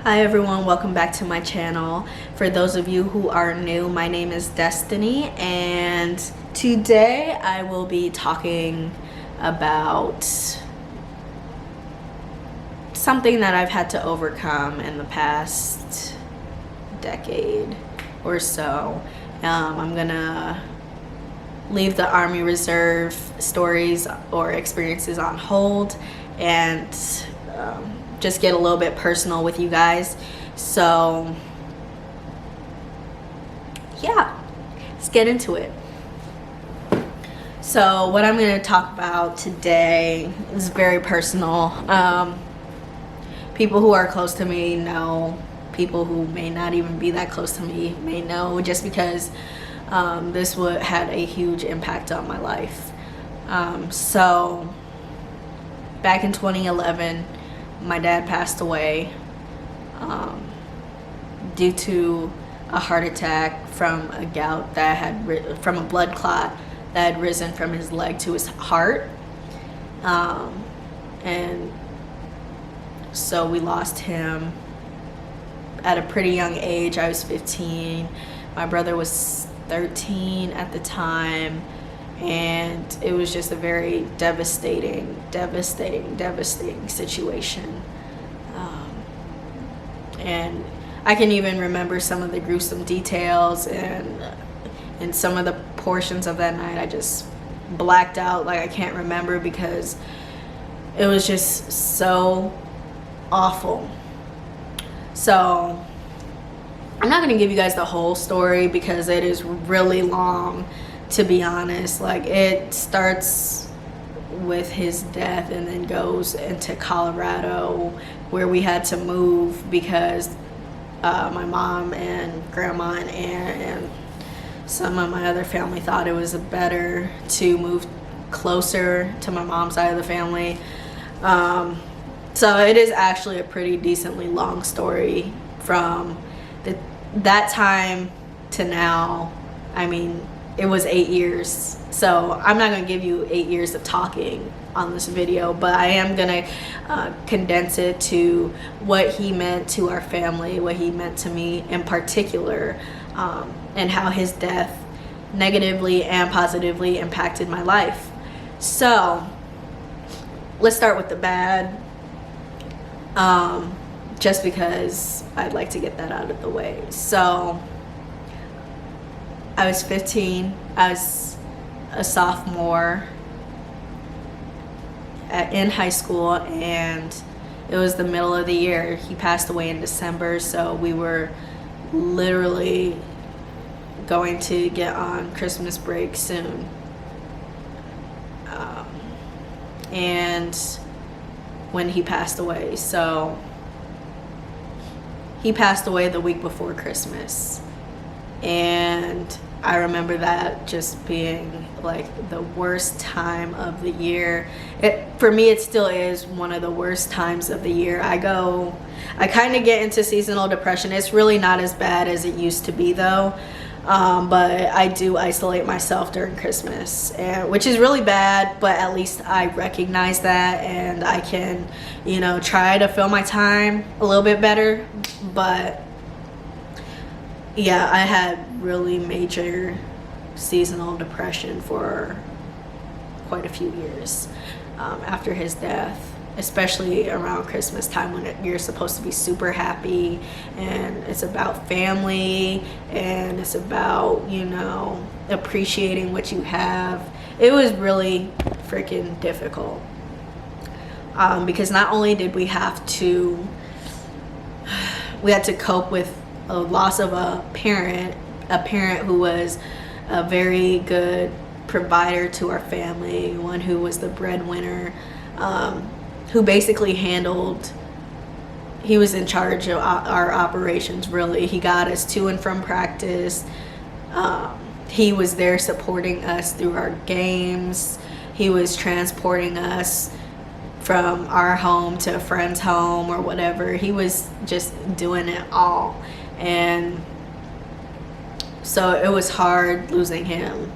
Hi everyone, welcome back to my channel. For those of you who are new, my name is Destiny, and today I will be talking about something that I've had to overcome in the past decade or so. I'm gonna leave the Army Reserve stories or experiences on hold and just get a little bit personal with you guys. So yeah, let's get into it. So what I'm going to talk about today is very personal. People who are close to me know, people who may not even be that close to me may know, just because this had a huge impact on my life. So back in 2011, my dad passed away due to a heart attack from a gout that had from a blood clot that had risen from his leg to his heart, and so we lost him at a pretty young age. I was 15, my brother was 13 at the time, and it was just a very devastating situation. And I can even remember some of the gruesome details, and some of the portions of that night I just blacked out, like I can't remember, because it was just so awful. So I'm not going to give you guys the whole story because it is really long, to be honest. Like, it starts with his death and then goes into Colorado, where we had to move because my mom and grandma and aunt and some of my other family thought it was better to move closer to my mom's side of the family. So it is actually a pretty decently long story from that time to now. I mean, it was 8 years, so I'm not going to give you 8 years of talking on this video, but I am going to condense it to what he meant to our family, what he meant to me in particular, and how his death negatively and positively impacted my life. So let's start with the bad, just because I'd like to get that out of the way. So I was 15. I was a sophomore in high school, and it was the middle of the year. He passed away in December, so we were literally going to get on Christmas break soon. And when he passed away, so he passed away the week before Christmas, and I remember that just being like the worst time of the year. For me, it still is one of the worst times of the year. I kind of get into seasonal depression. It's really not as bad as it used to be though, but I do isolate myself during Christmas, which is really bad, but at least I recognize that, and I can, try to fill my time a little bit better. But yeah, I had really major seasonal depression for quite a few years after his death, especially around Christmas time, when you're supposed to be super happy and it's about family and it's about, appreciating what you have. It was really freaking difficult, because not only did we had to cope with a loss of a parent who was a very good provider to our family, one who was the breadwinner, who basically he was in charge of our operations, really. He got us to and from practice. He was there supporting us through our games. He was transporting us from our home to a friend's home or whatever. He was just doing it all. And so it was hard losing him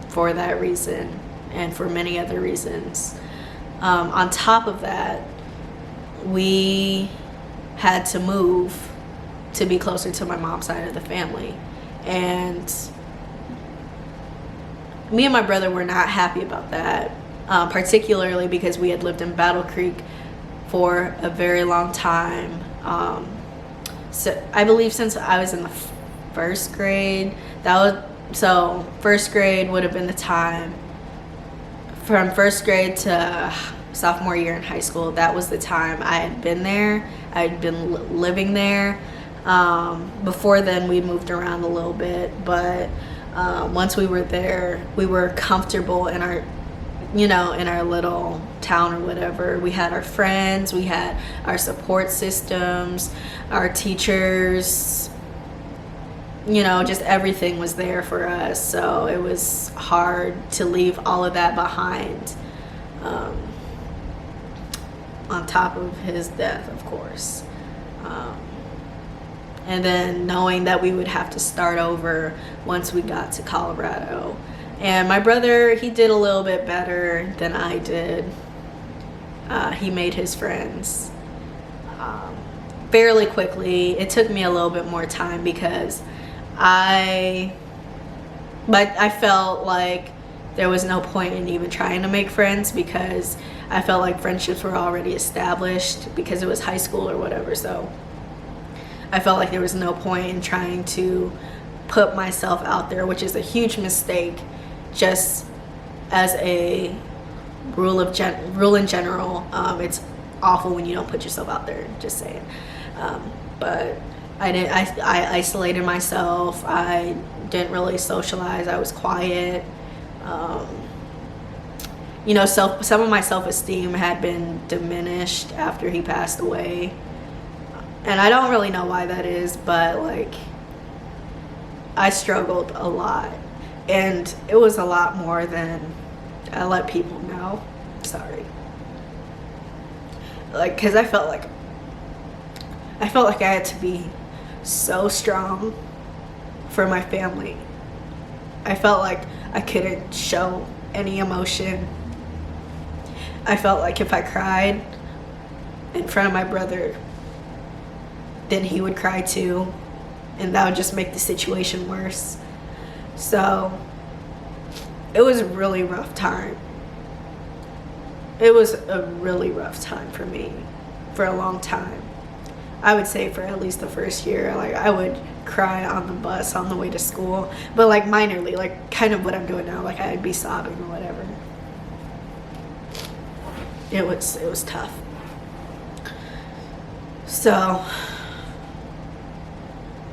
for that reason and for many other reasons. On top of that, we had to move to be closer to my mom's side of the family. And me and my brother were not happy about that, particularly because we had lived in Battle Creek for a very long time. So I believe since I was in the first grade, so first grade would have been the time. From first grade to sophomore year in high school, that was the time I had been there. I had been living there. Before then, we moved around a little bit, but once we were there, we were comfortable in our, in our little town or whatever. We had our friends, we had our support systems, our teachers, just everything was there for us. So it was hard to leave all of that behind, on top of his death, of course. And then knowing that we would have to start over once we got to Colorado. And my brother, he did a little bit better than I did. He made his friends fairly quickly. It took me a little bit more time because I felt like there was no point in even trying to make friends, because I felt like friendships were already established because it was high school or whatever. So I felt like there was no point in trying to put myself out there, which is a huge mistake, just as a rule in general. It's awful when you don't put yourself out there, just saying. But I isolated myself. I didn't really socialize. I was quiet. Some of my self-esteem had been diminished after he passed away. And I don't really know why that is, but I struggled a lot. And it was a lot more than I let people know. Sorry. Because I felt like I had to be so strong for my family. I felt like I couldn't show any emotion. I felt like if I cried in front of my brother, then he would cry too, and that would just make the situation worse. So it was a really rough time. It was a really rough time for me for a long time. I would say for at least the first year. I would cry on the bus on the way to school, but minorly, kind of what I'm doing now. I'd be sobbing or whatever. It was tough. So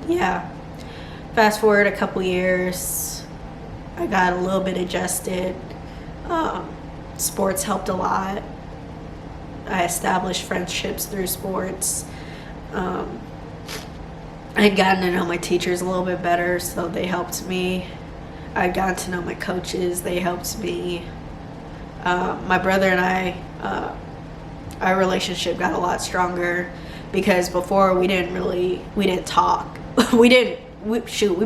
yeah, fast forward a couple years, I got a little bit adjusted. Sports helped a lot. I established friendships through sports. I had gotten to know my teachers a little bit better, so they helped me. I had gotten to know my coaches, they helped me. My brother and I, our relationship got a lot stronger, because before we didn't talk. we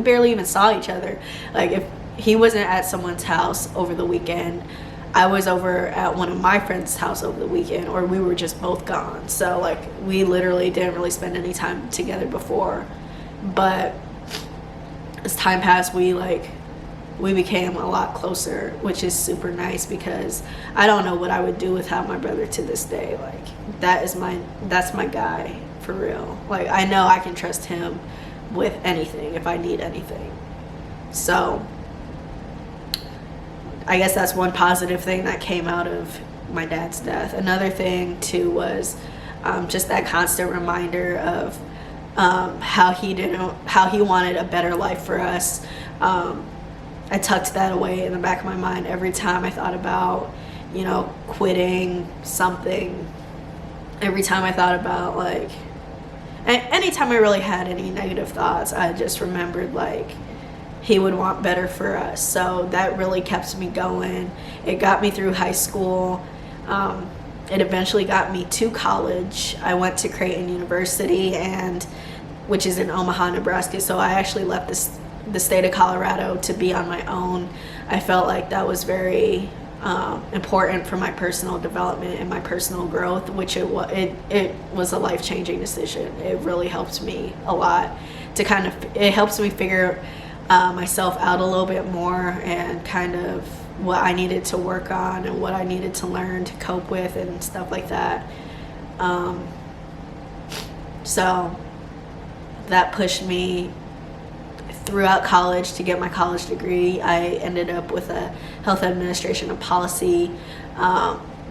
barely even saw each other. If he wasn't at someone's house over the weekend, I was over at one of my friends' house over the weekend, or we were just both gone. So we literally didn't really spend any time together before. But as time passed, we became a lot closer, which is super nice, because I don't know what I would do without my brother to this day. That's my guy for real. I know I can trust him with anything if I need anything. So I guess that's one positive thing that came out of my dad's death. Another thing too was just that constant reminder of how he wanted a better life for us. I tucked that away in the back of my mind every time I thought about, quitting something. Every time I thought about anytime I really had any negative thoughts, I just remembered he would want better for us. So that really kept me going. It got me through high school. It eventually got me to college. I went to Creighton University, which is in Omaha, Nebraska. So I actually left the state of Colorado to be on my own. I felt like that was very important for my personal development and my personal growth, which it was a life-changing decision. It really helped me a lot to it helps me figure myself out a little bit more, and kind of what I needed to work on and what I needed to learn to cope with and stuff like that. So that pushed me throughout college to get my college degree. I ended up with a health administration and policy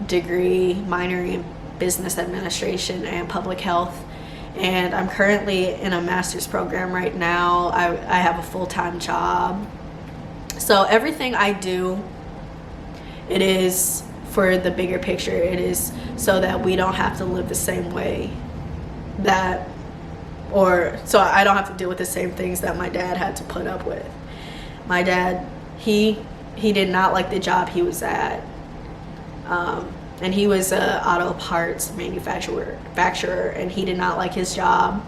degree, minoring in business administration and public health. And I'm currently in a master's program right now. I have a full-time job. So everything I do, it is for the bigger picture. It is so that we don't have to live the same way so I don't have to deal with the same things that my dad had to put up with. My dad, he did not like the job he was at. And he was an auto parts manufacturer, and he did not like his job.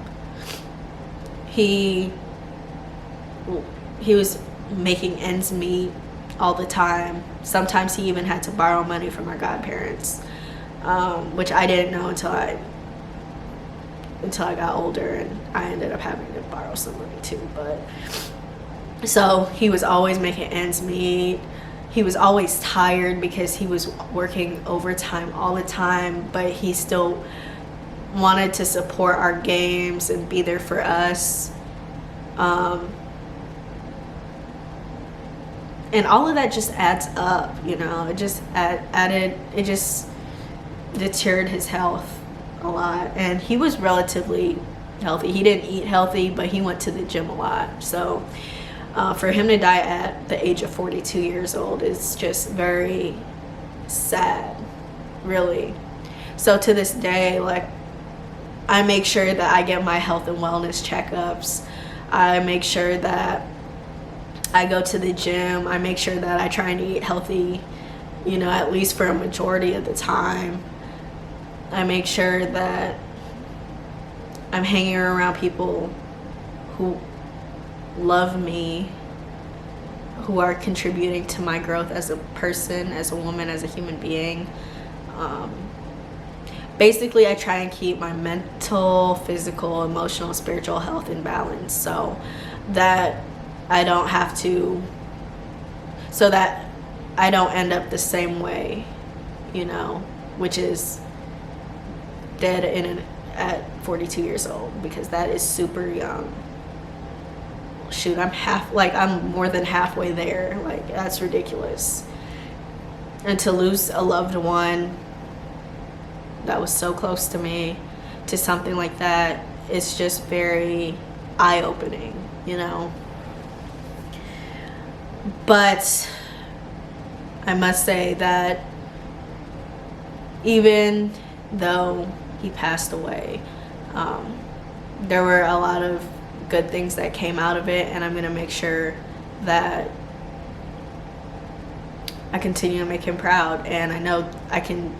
He was making ends meet all the time. Sometimes he even had to borrow money from our godparents, which I didn't know until I got older, and I ended up having to borrow some money too. But so he was always making ends meet. He was always tired because he was working overtime all the time, but he still wanted to support our games and be there for us. And all of that just adds up, you know. It just it just deterred his health a lot. And he was relatively healthy. He didn't eat healthy, but he went to the gym a lot. So for him to die at the age of 42 years old is just very sad, really. So to this day, like, I make sure that I get my health and wellness checkups. I make sure that I go to the gym. I make sure that I try and eat healthy, you know, at least for a majority of the time. I make sure that I'm hanging around people who love me, who are contributing to my growth as a person, as a woman, as a human being. Basically, I try and keep my mental, physical, emotional, spiritual health in balance, so that I don't end up the same way, you know, which is dead at 42 years old, because that is super young. Shoot, I'm more than halfway there. Like, that's ridiculous. And to lose a loved one that was so close to me to something like that, it's just very eye-opening, you know. But I must say that even though he passed away, there were a lot of good things that came out of it, and I'm going to make sure that I continue to make him proud. And I know I can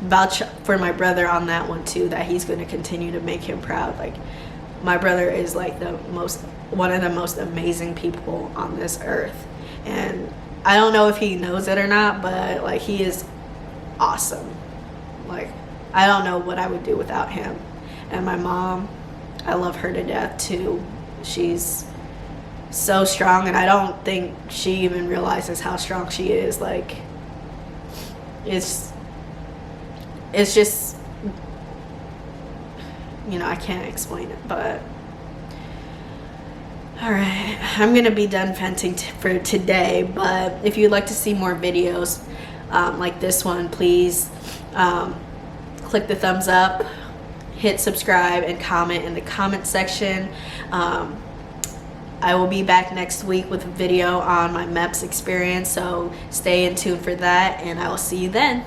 vouch for my brother on that one too, that he's going to continue to make him proud. Like, my brother is like one of the most amazing people on this earth, and I don't know if he knows it or not, but like, he is awesome. Like, I don't know what I would do without him. And my mom, I love her to death too. She's so strong, and I don't think she even realizes how strong she is. Like, it's just, you know, I can't explain it. But all right, I'm gonna be done venting for today. But if you'd like to see more videos like this one, please click the thumbs up, hit subscribe, and comment in the comment section. I will be back next week with a video on my MEPS experience, so stay in tune for that, and I will see you then.